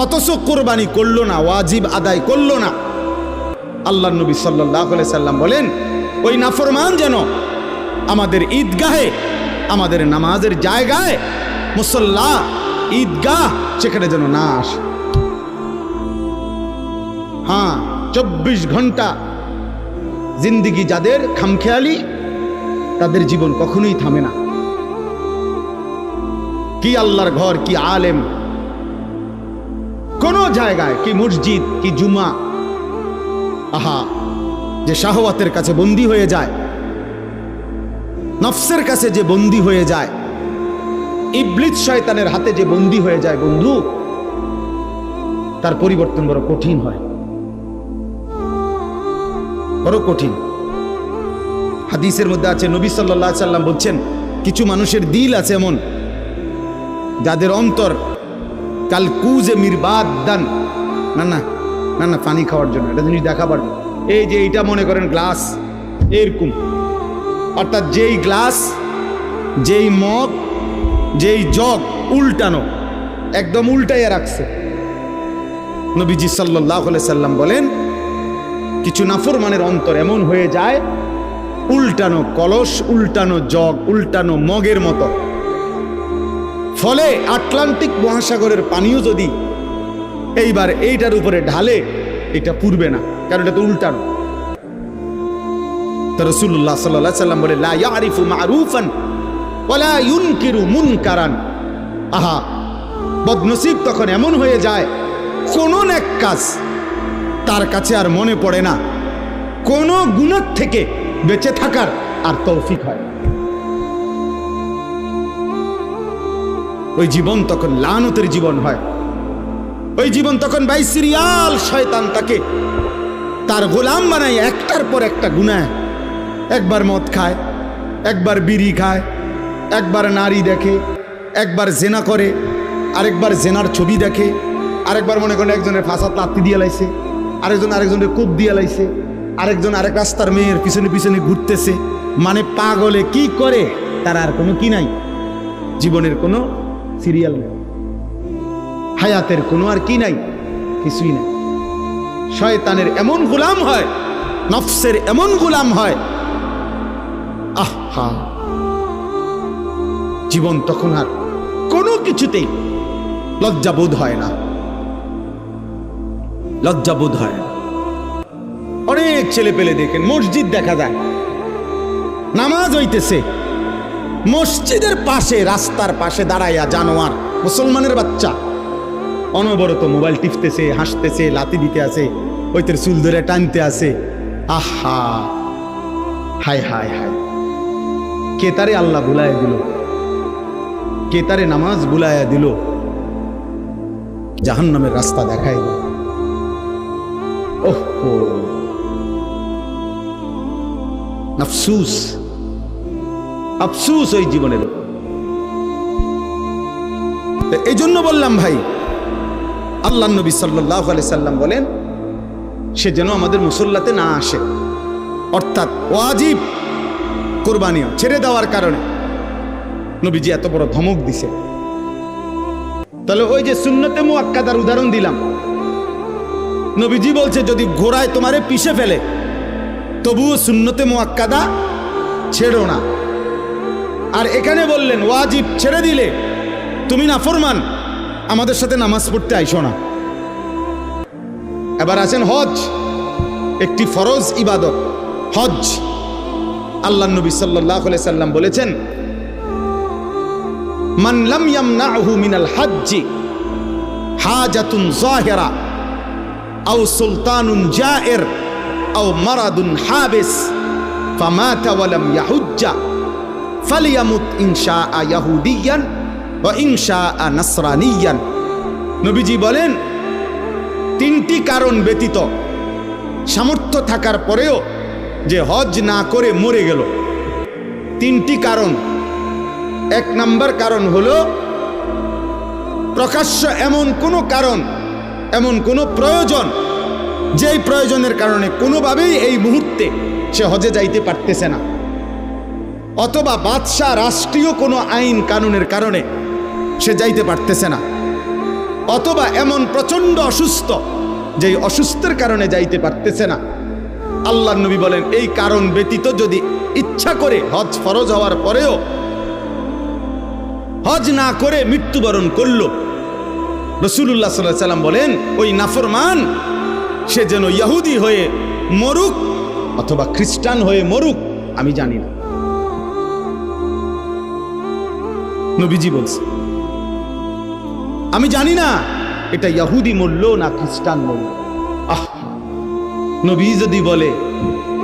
অথচ কোরবানি করলো না, ওয়াজিব আদায় করলো না, আল্লাহর নবী সাল্লাল্লাহু আলাইহি সাল্লাম বলেন ওই নাফরমান যেন আমাদের ঈদগাহে, আমাদের নামাজের জায়গায়, মুসল্লা, ঈদগাহ, সেখানে যেন না আসে। হ্যাঁ, 24 ঘন্টা জিন্দিগি যাদের খামখেয়ালি, তাদের জীবন কখনোই থামে না। কি আল্লাহর ঘর, কি আলেম, কোন জায়গায়, কি মসজিদ, কি জুমা, আহা, যে শাহওয়াতের কাছে বন্দী হয়ে যায়, নফসের কাছে যে বন্দী হয়ে যায়, ইবলিস শয়তানের হাতে যে বন্দী হয়ে যায়, বন্ধু, তার পরিবর্তন বড় কঠিন হয়, বড় কঠিন। হাদিসের মধ্যে আছে, নবী সাল্লাল্লাহু আলাইহি সাল্লাম বলছেন, কিছু মানুষের দিল আছে এমন যাদের অন্তর কাল কুজে মিরবাদান, না না না না, পানি খাওয়ার জন্য, এটা জিনিস দেখাবার, এই যে এইটা মনে করেন গ্লাস, এরকম, অর্থাৎ যেই গ্লাস, যেই মগ, যেই জগ উল্টানো, একদম উল্টাইয়া রাখছে। নবীজি সাল্লাল্লাহু আলাইহি সাল্লাম বলেন, কিছু নাফরমানের অন্তর এমন হয়ে যায় উল্টানো কলস, উল্টানো জগ, উল্টানো মগের মতো। ফলে আটলান্টিক মহাসাগরের পানিও যদি এইবার এইটার উপরে ঢালে, এটা পুরবে না, কারণ এটা তো উল্টানো। তো রাসূলুল্লাহ সাল্লাল্লাহু আলাইহি সাল্লাম বলে, লা ইয়ারিফু মা'রুফান ওয়ালা ইউনকিরু মুনকারান। আহা, বদনসিব তখন এমন হয়ে যায়, কোন নেক কাজ তার কাছে আর মনে পড়ে না, কোন গুনাহ থেকে বেঁচে থাকার আর তৌফিক হয়। ওই জীবন তখন লানতের জীবন হয়। ওই জীবন তখন ভাই সিরিয়াল শয়তান তাকে তার গোলাম বানায়, একটার পর একটা গুনাহ। একবার মদ খায়, একবার বিড়ি খায়, একবার নারী দেখে, একবার জেনা করে, আরেকবার জেনার ছবি দেখে, আরেকবার মনে করেন একজনের ফাঁসাত লাত্তি দিয়ে লাইছে, আরেকজনের কোপ দিয়ে লাইছে, আরেকজন আরেক রাস্তার মেয়ের পিছনে পিছনে ঘুরতেছে। মানে পাগলে কি করে তার আর কোনো কি নাই, জীবনের কোনো সিরিয়াল নেই, হায়াতের কোনো আর কি নাই, কিছুই নাই। শয়তানের এমন গোলাম হয়, নফসের এমন গোলাম হয়, আহা, জীবন তখন আর কোনো কিছুতেই লজ্জাবোধ হয় না, লজ্জাবোধ হয় না। অনেক ছেলে পেলে দেখেন, মসজিদ দেখা যায়, নামাজ হইতেছে, মসজিদের পাশে রাস্তার পাশে দাঁড়াইয়া জানোয়ার মুসলমানের বাচ্চা অনবরত মোবাইল টিপতেছে, হাসতেছে, লাথি দিতে আছে, ওইতের চুল ধরে টানতে আছে। আহা, হায় হায় হায়, কে তারে আল্লাহ বুলাইয়া দিল, কে তারে নামাজ বুলাইয়া দিল, জাহান্নামের রাস্তা দেখাই দিল। ওহো, আফসুস, আফসুস ওই জীবনের। এই জন্য বললাম ভাই, আল্লাহ নবী সাল্লাল্লাহু আলাইহি সাল্লাম বলেন, সে যেন আমাদের মুসল্লাতে না আসে, অর্থাৎ ওয়াজিব কুরবানিও ছেড়ে দেওয়ার কারণে নবীজি এত বড় ধমক দিছে। তাহলে ওই যে সুন্নতে মুআক্কাদার উদাহরণ দিলাম, নবীজি বলছে যদি ঘোড়ায় তোমারে পিষে ফেলে তবুও সুন্নতে মুআক্কাদা ছেড়ো না। আর এখানে বললেন ওয়াজিব ছেড়ে দিলে তুমি নাফরমান, আমাদের সাথে নামাজ পড়তে আইসো না। এবার আছেন হজ, একটি ফরজ ইবাদত হজ। আল্লাহ নবী সাল্লাল্লাহু আলাইহি সাল্লাম বলেছেন, মান লাম ইয়ামনাহু মিনাল হজ্জি হাজাতুন যাহিরা আও সুলতানুন জায়ের আও মারাদুন হাবিস ফামাতা ওয়া লাম ইয়াহুজ্জা ফালিয়ামুত ইনশাআ ইয়াহুদিয়ান ওয়া ইনশাআ নাসরানিয়ান। নবীজি বলেন, তিনটি কারণ ব্যতীত সামর্থ্য থাকার পরেও যে হজ না করে মরে গেল, তিনটি কারণ। এক নাম্বার কারণ হলো প্রকাশ্য এমন কোনো কারণ, এমন কোনো প্রয়োজন, যেই প্রয়োজনের কারণে কোনোভাবেই এই মুহূর্তে সে হজে যাইতে পারতেছে না, অথবা বাদশাহ রাষ্ট্রীয় কোনো আইন কানুনের কারণে সে যাইতে পারতেছে না, অথবা এমন প্রচণ্ড অসুস্থ যেই অসুস্থের কারণে যাইতে পারতেছে না। আল্লাহ নবী বলেন, এই কারণ ব্যতীত যদি ইচ্ছা করে হজ ফরজ হওয়ার পরেও হজ না করে মৃত্যুবরণ করল, রাসূলুল্লাহ সাল্লাল্লাহু আলাইহি সাল্লাম বলেন, ওই নাফরমান সে যেন ইহুদি হয়ে মরুক অথবা খ্রিস্টান হয়ে মরুক, আমি জানি না। নবীজি বলছে, আমি জানি না এটা ইহুদি মরল না খ্রিস্টান মরল। আহ, নবী যদি বলে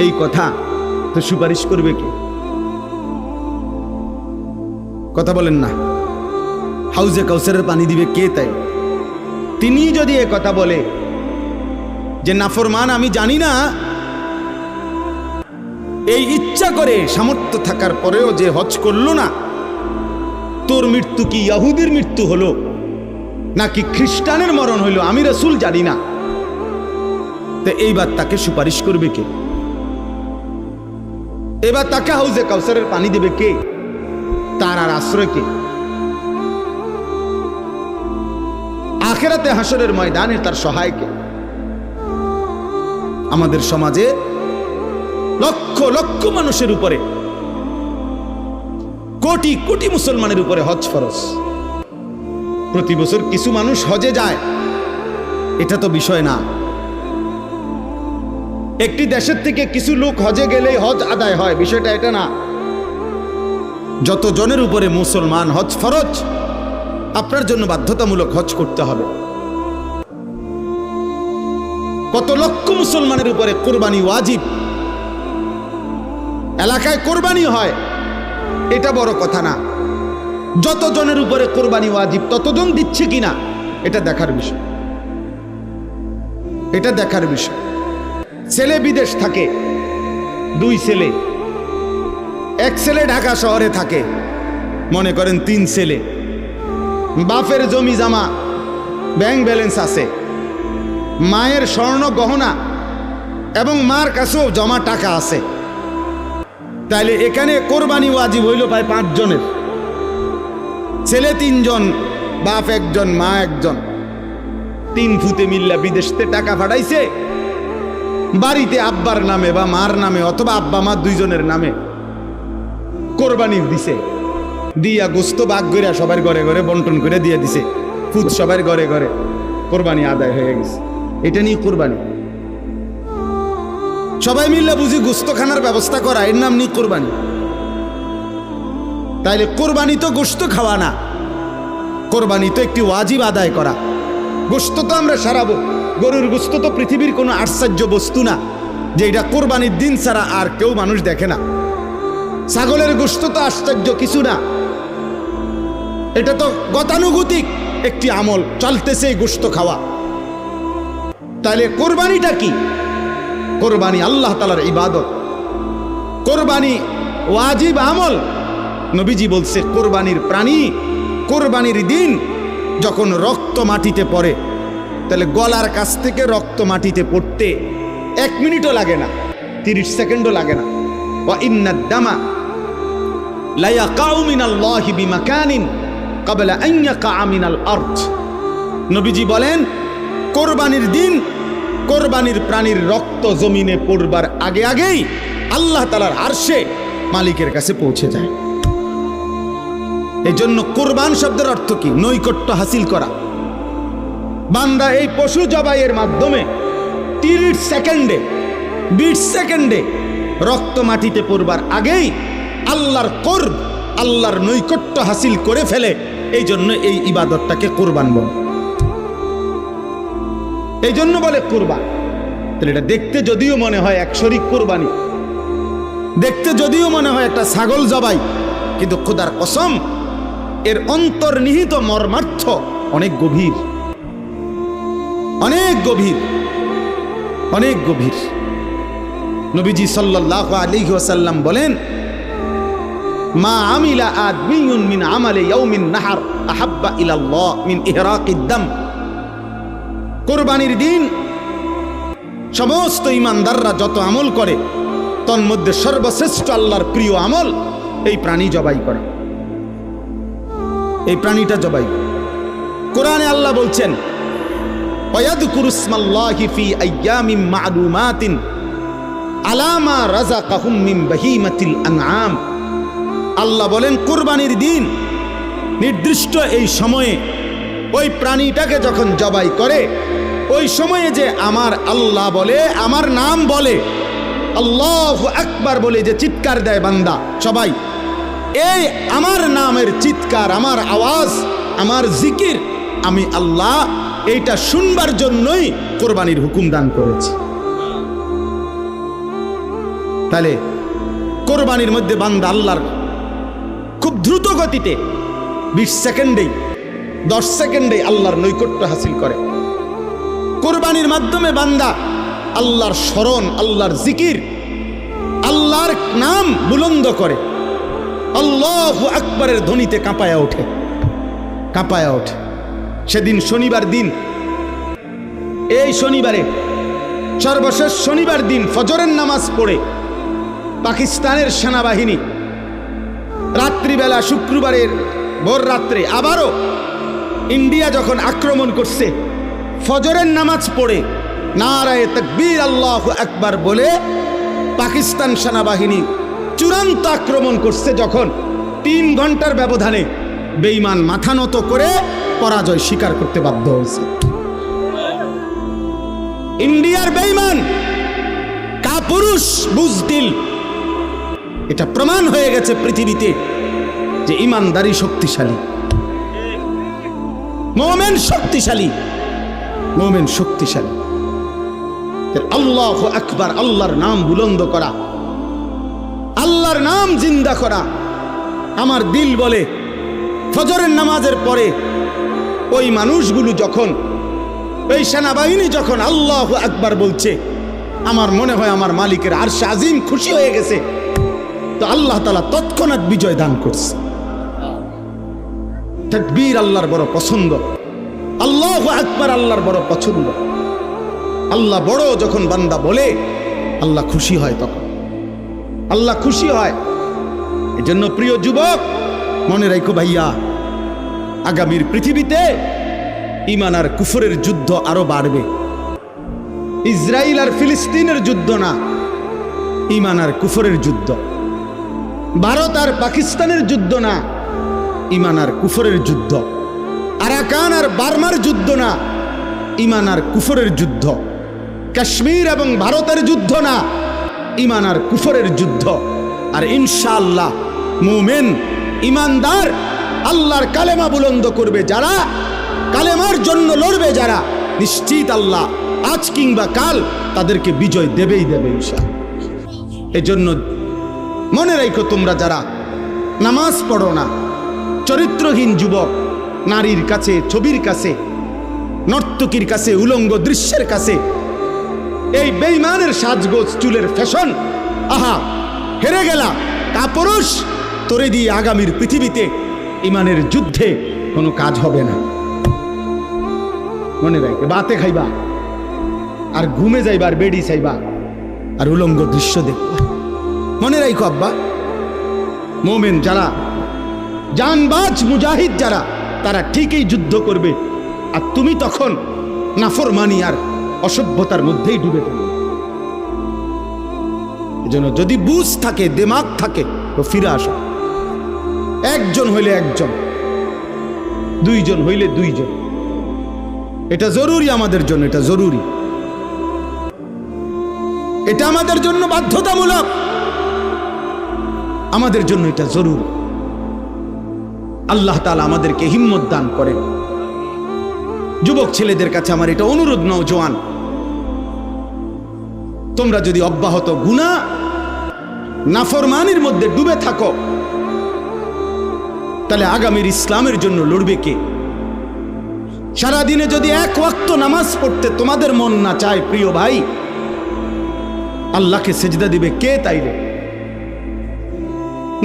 এই কথা, তো সুপারিশ করবে কে? কথা বলেন না, হাউজে কাউসারের পানি দিবে কে? তাই তিনি যদি এ কথা বলে যে নাফরমান আমি জানি না, এই ইচ্ছা করে সামর্থ্য থাকার পরেও যে হজ করলো না, তোর মৃত্যু কি ইহুদির মৃত্যু হলো নাকি খ্রিস্টানের মরণ হইল, আমি রাসূল জানি না। তো এইবার তাকে সুপারিশ করবে কে? এবার তাকে হাউজে কাউসারের পানি দেবে কে? তার আর আশ্রয় কে? আখিরাতে হাসরের ময়দানে তার সহায় কে? আমাদের সমাজে লক্ষ লক্ষ মানুষের উপরে, কোটি কোটি মুসলমানের উপরে হজ ফরজ। প্রতি বছর কিছু মানুষ হজে যায়, এটা তো বিষয় না। একটি দেশের থেকে কিছু লোক হজে গেলেই হজ আদায় হয়, বিষয়টা এটা না। যত জনের উপরে মুসলমান হজ ফরজ, আপনার জন্য বাধ্যতামূলক হজ করতে হবে। কত লক্ষ মুসলমানের উপরে কোরবানি ওয়াজিব। এলাকায় কোরবানি হয়, এটা বড় কথা না। যত জনের উপরে কোরবানি ওয়াজিব, ততজন দিচ্ছে কিনা এটা দেখার বিষয়, এটা দেখার বিষয়। ছেলে বিদেশ থাকে, 2 ছেলে, এক ছেলে ঢাকা শহরে থাকে, মনে করেন 3 ছেলে। বাপের জমি জমা ব্যাংক ব্যালেন্স আছে, মায়ের স্বর্ণ গহনা এবং মার কাছেও জমা টাকা আছে। তাইলে এখানে কোরবানি ওয়াজিব হইল প্রায় 5 জনের। ছেলে 3 জন, বাপ 1 জন, মা 1 জন, 3 ফুতে মিল্লা বিদেশতে টাকা পাঠাইছে। বাড়িতে আব্বার নামে বা মার নামে অথবা আব্বা মা 2 জনের নামে কোরবানি দিছে, দিয়া গোস্ত ভাগ করে সবার ঘরে ঘরে বন্টন করে দিয়ে দিছে, ফুট সবার ঘরে ঘরে কোরবানি আদায় হয়ে গেছে। এটা নিয়ে কোরবানি। সবাই মিল্লা বুঝি গোস্ত খানার ব্যবস্থা করা, এর নাম নিয়ে কোরবানি। তাইলে কোরবানি তো গোস্ত খাওয়া না, কোরবানি তো একটি ওয়াজিব আদায় করা। গোস্ত তো আমরা সারাবো, গরুর গোস্ত তো পৃথিবীর কোনো আশ্চর্য বস্তু না যে এটা কোরবানির দিন ছাড়া আর কেউ মানুষ দেখে না। ছাগলের গোস্ত তো আশ্চর্য কিছু না, এটা তো গতানুগতিক একটি আমল, চলতেছে এই গোস্ত খাওয়া। তাহলে কোরবানিটা কি? কোরবানি আল্লাহ তাআলার ইবাদত, কোরবানি ওয়াজিব আমল। নবীজি বলছে কোরবানির প্রাণী কোরবানির দিন যখন রক্ত মাটিতে পড়ে, তাহলে গলার কাছ থেকে রক্ত মাটিতে পড়তে 1 মিনিটও লাগে না, 30 সেকেন্ডও লাগে না। ওয়া ইন্নাদ দামা লা ইয়াকাউ মিনাল্লাহি বিমাকানিন ক্বাবলা আন ইয়াকা মিনাল আরদ। নবীজি বলেন কোরবানির দিন কোরবানির প্রাণীর রক্ত জমিনে পড়বার আগে আগেই আল্লাহ তাআলার আরশে মালিকের কাছে পৌঁছে যায়। এই জন্য কোরবান শব্দের অর্থ কি? নৈকট্য হাসিল করা। বান্দা এই পশু জবাইয়ের মাধ্যমে 30 সেকেন্ডে 20 সেকেন্ডে রক্ত মাটিতে পড়বার আগেই আল্লাহর কোরব, আল্লাহর নৈকট্য হাসিল করে ফেলে। এই জন্য এই ইবাদতটাকে কোরবান বলে, এই জন্য বলে কোরবান। তাহলে এটা দেখতে যদিও মনে হয় এক শরীক কোরবানি, দেখতে যদিও মনে হয় একটা ছাগল জবাই, কিন্তু খোদার কসম এর অন্তর্নিহিত মর্মার্থ অনেক গভীর, অনেক গভীর, অনেক গভীর। নবীজি সাল্লাল্লাহু আলাইহি ওয়াসাল্লাম বলেন মা আমিলা আদমিয়ুন মিন আমালি ইয়াউমিন নাহর আহাব্বা ইলাল্লাহ মিন ইহরাকিদ দাম। কোরবানির দিন সমস্ত ইমানদাররা যত আমল করে তন্মধ্যে সর্বশ্রেষ্ঠ আল্লাহর প্রিয় আমল এই প্রাণী জবাই করা, এই প্রাণীটা জবাই। কোরআনে আল্লাহ বলছেন ওয়ায়াযকুরু ইসমাল্লাহি ফি আইয়ামিন মা'লুমাতিন আলা মা রাযাকাহুম মিন বাহিমাতিল আনআম। আল্লাহ বলেন কোরবানির দিন নির্দিষ্ট এই সময়ে ওই প্রাণীটাকে যখন জবাই করে, ওই সময়ে যে আমার আল্লাহ বলে, আমার নাম বলে, আল্লাহু আকবার বলে যে চিৎকার দেয় বান্দা সবাই, এই আমার নামের চিৎকার, আমার আওয়াজ, আমার জিকির আমি আল্লাহ এইটা শুনবার জন্যই কোরবানির হুকুম দান করেছি। তাহলে কোরবানির মধ্যে বান্দা আল্লাহর খুব দ্রুত গতিতে 20 সেকেন্ডেই 10 সেকেন্ডে আল্লাহর নৈকট্য হাসিল করে। কোরবানির মাধ্যমে বান্দা আল্লাহর স্মরণ, আল্লাহর জিকির, আল্লাহর নাম বুলন্দ করে, আল্লাহু আকবারের ধ্বনিতে কাঁপায়া ওঠে, কাঁপায়া ওঠে। সেদিন শনিবার দিন, এই শনিবারে সর্বশেষ শনিবার দিন ফজরের নামাজ পড়ে পাকিস্তানের সেনাবাহিনী রাত্রিবেলা শুক্রবারের ভোর রাত্রে আবারও ইন্ডিয়া যখন আক্রমণ করছে, ফজরের নামাজ পড়ে নারায়ে তাকবীর আল্লাহু আকবার বলে পাকিস্তান সেনাবাহিনী চূড়ান্ত আক্রমণ করছে, যখন 3 ঘন্টার ব্যবধানে বেঈমান মাথা নত করে পরাজয় স্বীকার করতে বাধ্য হয়েছে। ইন্ডিয়ার বেঈমান কাপুরুষ বুজদিল, এটা প্রমাণ হয়ে গেছে পৃথিবীতে যে ইমানদারি শক্তিশালী, মুমিন শক্তিশালী, মুমিন শক্তিশালী। আল্লাহু আকবার, আল্লাহর নাম বুলন্দ করা, আল্লাহর নাম জিন্দা করা। আমার দিল বলে ফজরের নামাজের পরে ওই মানুষগুলো যখন, ওই সেনাবাহিনী যখন আল্লাহু আকবার বলছে, আমার মনে হয় আমার মালিকের আরশে আজিম খুশি হয়ে গেছে, তো আল্লাহ তাআলা তৎক্ষণাৎ বিজয় দান করছে। তাকবীর আল্লাহর বড় পছন্দ, আল্লাহু আকবার আল্লাহর বড় পছন্দ। আল্লাহ বড় যখন বান্দা বলে, আল্লাহ খুশি হয়, তখন আল্লাহ খুশি হয়। এজন্য প্রিয় যুবক, মনে রাখো ভাইয়া, আগামীর পৃথিবীতে ঈমান আর কুফরের যুদ্ধ আরো বাড়বে। ইসরায়েল আর ফিলিস্তিনের যুদ্ধ না, ঈমান আর কুফরের যুদ্ধ। ভারত আর পাকিস্তানের যুদ্ধ না, ঈমান আর কুফরের যুদ্ধ। আরাকান আর বার্মার যুদ্ধ না, ঈমান আর কুফরের যুদ্ধ। কাশ্মীর এবং ভারতের যুদ্ধ না, ঈমান আর কুফরের যুদ্ধ। আর ইনশাআল্লাহ মুমিন ঈমানদার আল্লাহর কালেমা বুলন্দ করবে যারা, কালেমার জন্য লড়বে যারা, নিশ্চিত আল্লাহ আজ কিংবা কাল তাদেরকে বিজয় দেবেই দেবে ইনশাআল্লাহ। এজন্য মনে রাখো, তোমরা যারা নামাজ পড়ো না, চরিত্রহীন যুবক, নারীর কাছে, ছবির কাছে, নর্তকীর কাছে, উলঙ্গ দৃশ্যের কাছে, এই বেঈমানের সাজগোজ, চুলের ফ্যাশন, আহা হেরে গেলা কাপুরুষ, তোরে দিয়ে আগামীর পৃথিবীতে ঈমানের যুদ্ধে কোনো কাজ হবে না। মনে রাখবে, বাতে খাইবা আর ঘুমে যাইবা আর বেডি চাইবা আর উলঙ্গ দৃশ্য দেখবা। মনে রাখো আব্বা, মুমিন যারা, জানবাজ মুজাহিদ যারা, তারা ঠিকই যুদ্ধ করবে, আর তুমি তখন নাফরমানি আর অসভ্যতার মধ্যেই ডুবে পড়বে। এজন্য যদি বুঝ থাকে, দিমাগ থাকে, তো ফিরে আসো। একজন হইলে একজন, দুইজন হইলে দুইজন, এটা জরুরি আমাদের জন্য, এটা জরুরি, এটা আমাদের জন্য বাধ্যতামূলক, আমাদের জন্য এটা জরুরি। আল্লাহ তাআলা আমাদেরকে হিম্মত দান করেন। যুবক ছেলেদের কাছে আমার এটা অনুরোধ, নওজোয়ান, তোমরা যদি অব্যাহত গুনাহ নাফরমানির মধ্যে ডুবে থাকো, তাহলে আগামীর ইসলামের জন্য লড়বে কে? সারাদিনে যদি এক ওয়াক্ত নামাজ পড়তে তোমাদের মন না চায়, প্রিয় ভাই, আল্লাহকে সেজদা দিবে কে? তাইলে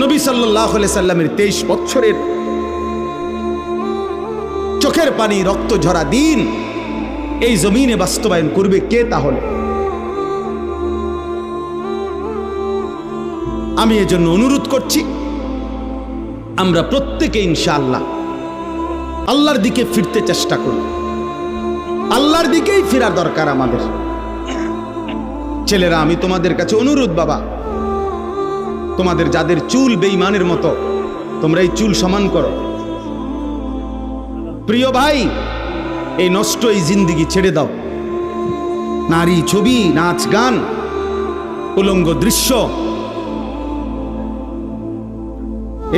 নবী সাল্লাল্লাহু আলাইহি সাল্লামের 23 বছরের চোখের পানি, রক্ত ঝরা দিন এই জমিনে বাস্তবায়ন করবে কে? তাহলে আমি এজন্য অনুরোধ করছি, আমরা প্রত্যেকে ইনশাআল্লাহ আল্লাহর দিকে ফিরতে চেষ্টা করি। আল্লাহর দিকেই ফেরা দরকার আমাদের। ছেলেরা, আমি তোমাদের কাছে অনুরোধ, বাবা, তোমাদের যাদের চুল বেঈমানের মতো, তোমরা এই চুল সমান করো। প্রিয় ভাই, এই নষ্ট এই জিন্দেগি ছেড়ে দাও। নারী, ছবি, নাচ, গান, উলঙ্গ দৃশ্য,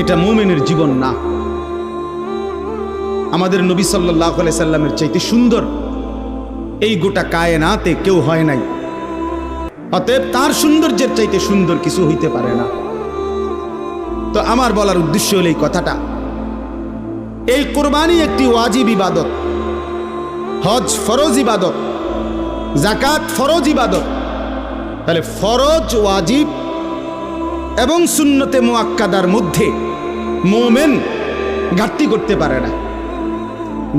এটা মুমিনের জীবন না। আমাদের নবী সাল্লাল্লাহু আলাইহি সাল্লামের চাইতে সুন্দর এই গোটা কায়নাতে কেউ হয় নাই। অতএব তার সৌন্দর্যের চাইতে সুন্দর কিছু হইতে পারে না। তো আমার বলার উদ্দেশ্য হলো এই কথাটা, এই কুরবানি একটি ওয়াজিব ইবাদত, হজ ফরজ ইবাদত, যাকাত ফরজ ইবাদত। তাহলে ফরজ, ওয়াজিব এবং সুন্নতে মুআক্কাদার মধ্যে মুমিন ঘাটতি করতে পারে না,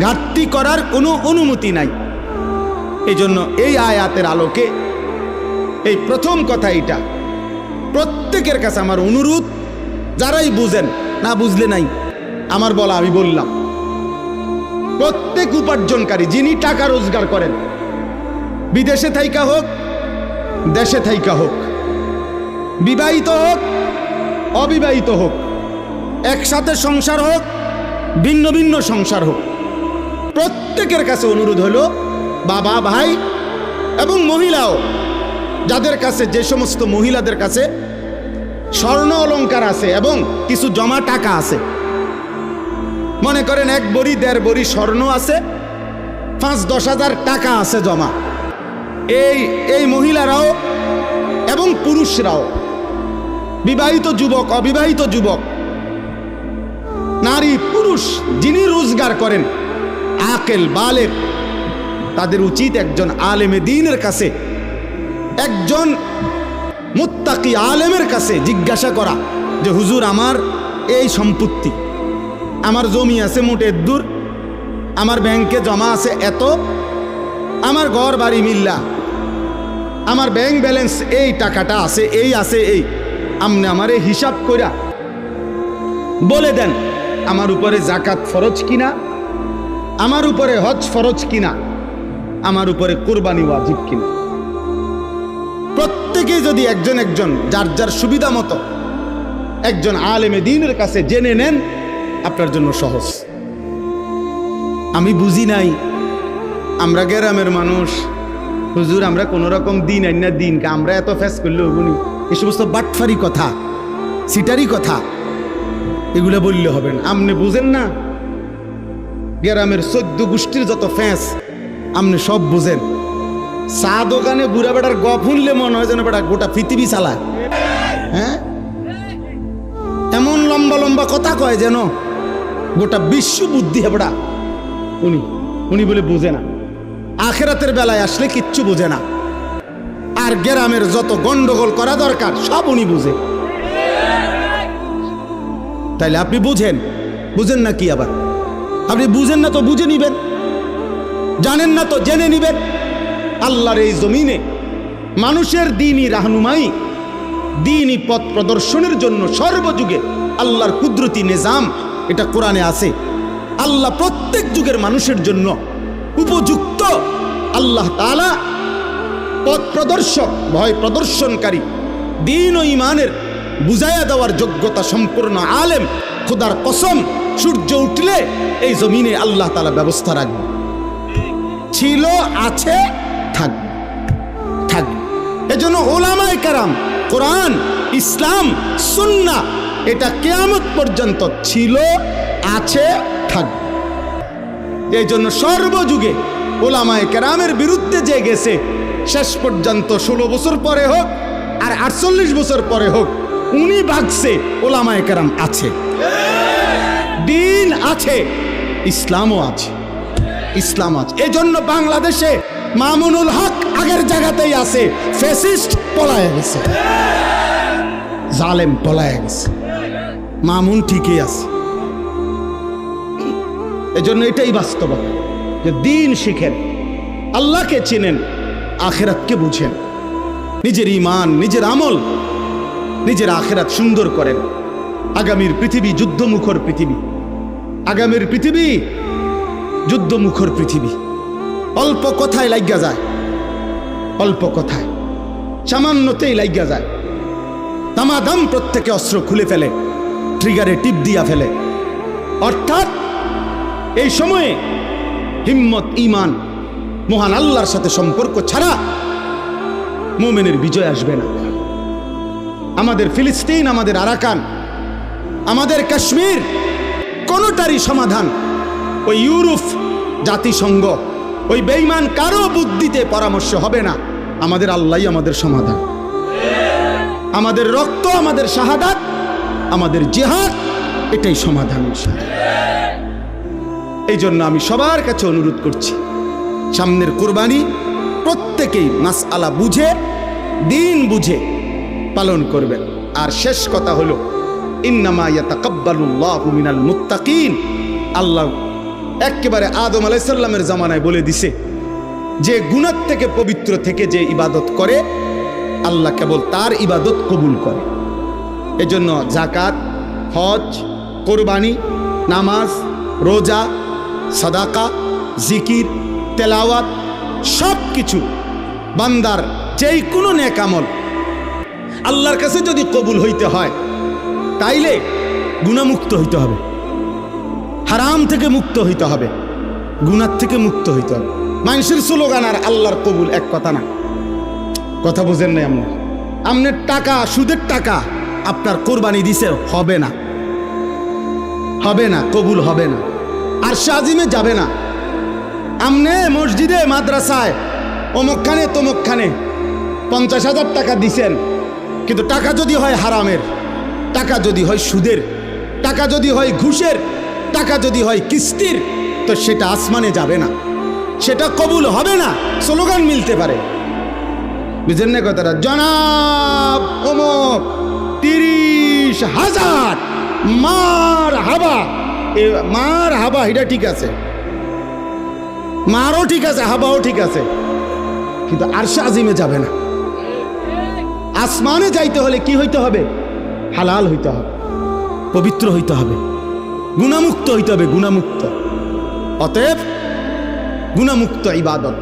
ঘাটতি করার কোনো অনুমতি নাই। এই জন্য এই আয়াতের আলোকে এই প্রথম কথা, এটা প্রত্যেকের কাছে আমার অনুরোধ, যারাই বুঝেন, না বুঝলে নাই, আমার বলা আমি বললাম, প্রত্যেক উপার্জনকারী যিনি টাকা রোজগার করেন, বিদেশে থাইকা হোক, দেশে থাইকা হোক, বিবাহিত হোক অবিবাহিত হোক, একসাথে সংসার হোক ভিন্ন ভিন্ন সংসার হোক, প্রত্যেকের কাছে অনুরোধ হলো বাবা ভাই এবং মহিলাও, যাদের কাছে, যে সমস্ত মহিলাদের কাছে স্বর্ণ অলংকার আছে এবং কিছু জমা টাকা আছে, মনে করেন 1 বড়ি 1.5 বড়ি স্বর্ণ আছে, 5-10 হাজার টাকা আছে জমা, এই মহিলারাও এবং পুরুষরাও, বিবাহিত যুবক অবিবাহিত যুবক, নারী পুরুষ যিনি রোজগার করেন, আকেল বালেগ, তাদের উচিত একজন আলেমে দ্বীনের কাছে, একজন মুত্তাকি আলেমের কাছে জিজ্ঞাসা করা যে হুজুর, আমার এই সম্পত্তি, আমার জমি আছে মোটে দূর, আমার ব্যাংকে জমা আছে এত, আমার ঘর বাড়ি মিল্লা, আমার ব্যাংক ব্যালেন্স এই টাকাটা আছে, এই আছে, এই আমনে আমারে হিসাব কইরা বলে দেন আমার উপরে জাকাত ফরজ কিনা, আমার উপরে হজ ফরজ কিনা, আমার উপরে কুরবানি ওয়াজিব কিনা। প্রত্যেকে যদি একজন একজন যার যার সুবিধা মতো একজন আলেমে দ্বীনের কাছে জেনে নেন, আপনার জন্য সহজ। আমি বুঝি নাই, আমরা গ্রামের মানুষ, হুজুর আমরা কোন রকম দিন আইনা দিনকে আমরা এত ফেস করলে হবনি, এই সমস্ত বাটফারি কথা, সিটারি কথা, এগুলো বললে হবে না। আপনি বুঝেন না, গ্রামের 14 গোষ্ঠীর যত ফ্যাঁস আপনি সব বুঝেন। চা দোকানে বুড়া বেটার গপ শুনলে মনে হয় যেন বেটা গোটা পৃথিবী চালায়। হ্যাঁ, এমন লম্বা লম্বা কথা কয় যেন গোটা বিশ্ব বুদ্ধি হেবড়া। উনি বলে বুঝে না, আখেরাতের বেলায় আসলে কিচ্ছু বুঝে না। আর গ্রামের যত গন্ডগোল করা দরকার সব উনি বুঝে। তাইলে আপনি বুঝেন না কি? আবার আপনি বুঝেন না তো বুঝে নিবেন, জানেন না তো জেনে নিবেন। আল্লাহর এই জমিনে মানুষের দ্বীনি রাহনুমাই, দ্বীনি পথ প্রদর্শনের জন্য সর্বযুগে আল্লাহর কুদরতি নিজাম, এটা কোরআনে আছে। আল্লাহ প্রত্যেক যুগের মানুষের জন্য উপযুক্ত আল্লাহ তাআলা পথ প্রদর্শক, ভয় প্রদর্শনকারী, দ্বীন ও ঈমানের বুঝাইয়া দেওয়ার যোগ্যতা সম্পূর্ণ আলেম। খোদার কসম, সূর্য উঠলে এই জমিনে আল্লাহ তাআলা ব্যবস্থা রাখবে, ছিল, আছে, থাকবে। এজন্য উলামায়ে কেরাম, কোরআন, ইসলাম, সুন্নাহ এটা কিয়ামত পর্যন্ত ছিল, আছে, থাকবে। এই জন্য সর্বযুগে উলামায়ে কেরামের বিরুদ্ধে যে গেছে, শেষ পর্যন্ত 16 বছর পরে হোক আর 48 বছর পরে হোক, উনি ভাগছে উলামায়ে কেরাম আছে, দ্বীন আছে, ইসলামও আছে, ইসলাম আছে। এজন্য বাংলাদেশে মামুনুল হক আগের জায়গাতেই আছে, ফ্যাসিস্ট পলায় গেছে, জালেম পলায় গেছে, মামুন ঠিকই আছে। এজন্য এটাই বাস্তবতা যে দ্বীন শিখেন, আল্লাহকে চিনেন, আখিরাতকে বুঝেন, নিজের ঈমান, নিজের আমল, নিজের আখিরাত সুন্দর করেন। আগামীর পৃথিবী যুদ্ধমুখর পৃথিবী, আগামীর পৃথিবী যুদ্ধমুখর পৃথিবী। অল্প কথায় লাগিয়া যায়, অল্প কথায় সামান্যতেই লাগিয়া যায়, দামাদাম প্রত্যেকে অস্ত্র খুলে ফেলে, ট্রিগারে টিপ দিয়া ফেলে। অর্থাৎ এই সময়ে হিম্মত, ঈমান, মহান আল্লাহর সাথে সম্পর্ক ছাড়া মুমিনের বিজয় আসবে না। আমাদের ফিলিস্তিন, আমাদের আরাকান, আমাদের কাশ্মীর, কোনোটারই সমাধান ওই ইউরোপ, জাতিসংঘ, ওই বেঈমান কারো বুদ্ধিতে পরামর্শ হবে না। আমাদের আল্লাহই আমাদের সমাধান, আমাদের রক্ত, আমাদের শাহাদাত, আমাদের জিহাদ, এটাই সমাধান। এই জন্য আমি সবার কাছে অনুরোধ করছি, সামনের কুরবানি প্রত্যেকেই মাসআলা বুঝে, দ্বীন বুঝে পালন করবেন। আর শেষ কথা হলো, ইন্নামা ইয়াতাকাব্বালুল্লাহু মিনাল মুত্তাকিন। আল্লাহ একেবারে আদম আলাইহিস সালামের জামানায় বলে দিছে যে গুনাহ থেকে পবিত্র থেকে যে ইবাদত করে, আল্লাহ কেবল তার ইবাদত কবুল করে। এজন্য যাকাত, হজ, কোরবানি, নামাজ, রোজা, সাদাকা, জিকির, তেলাওয়াত, সব কিছু বান্দার যেই কোনো নেক আমল আল্লাহর কাছে যদি কবুল হইতে হয় তাইলে গুনাহমুক্ত হইতে হবে, হারাম থেকে মুক্ত হইতে হবে, গুনাহ থেকে মুক্ত হইতে হবে। মানুষের স্লোগান আর আল্লাহর কবুল এক কথা না। কথা বুঝেন নাই আপনি? আপনার টাকা, সুদের টাকা আপনার কোরবানি দিছে, হবে না, হবে না, কবুল হবে না, আর শাজিমে যাবে না। আমনে মসজিদে মাদ্রাসায় অমুকখানে তমুকখানে 50,000 টাকা দিছেন, কিন্তু টাকা যদি হয় হারামের, টাকা যদি হয় সুদের, টাকা যদি হয় ঘুষের, টাকা যদি হয় কিস্তির, তো সেটা আসমানে যাবে না, সেটা কবুল হবে না। স্লোগান মিলতে পারে, বুঝেন না কথাটা? জনাব অমুক 30,000 মার হাবা, মার হাবা, এটা ঠিক আছে, মারও ঠিক আছে, হাবাও ঠিক আছে, কিন্তু আরশে আজিমে যাবে না। আসমানে যাইতে হলে কি হইতে হবে? হালাল হইতে হবে, পবিত্র হইতে হবে, গুনাহমুক্ত হইতে হবে, গুনাহমুক্ত। অতএব গুনাহমুক্ত ইবাদত,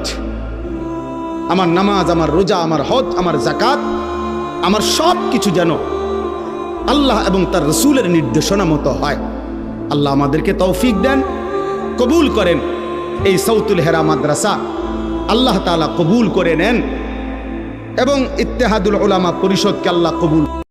আমার নামাজ, আমার রোজা, আমার হজ, আমার যাকাত, আমার সব কিছু যেন আল্লাহ এবং তার রসুলের নির্দেশনা মতো হয়। আল্লাহ আমাদেরকে তৌফিক দেন, কবুল করেন। এই সাউতুল হেরা মাদ্রাসা আল্লাহ তাআলা কবুল করে নেন এবং ইত্তেহাদুল উলামা পরিষদকে আল্লাহ কবুল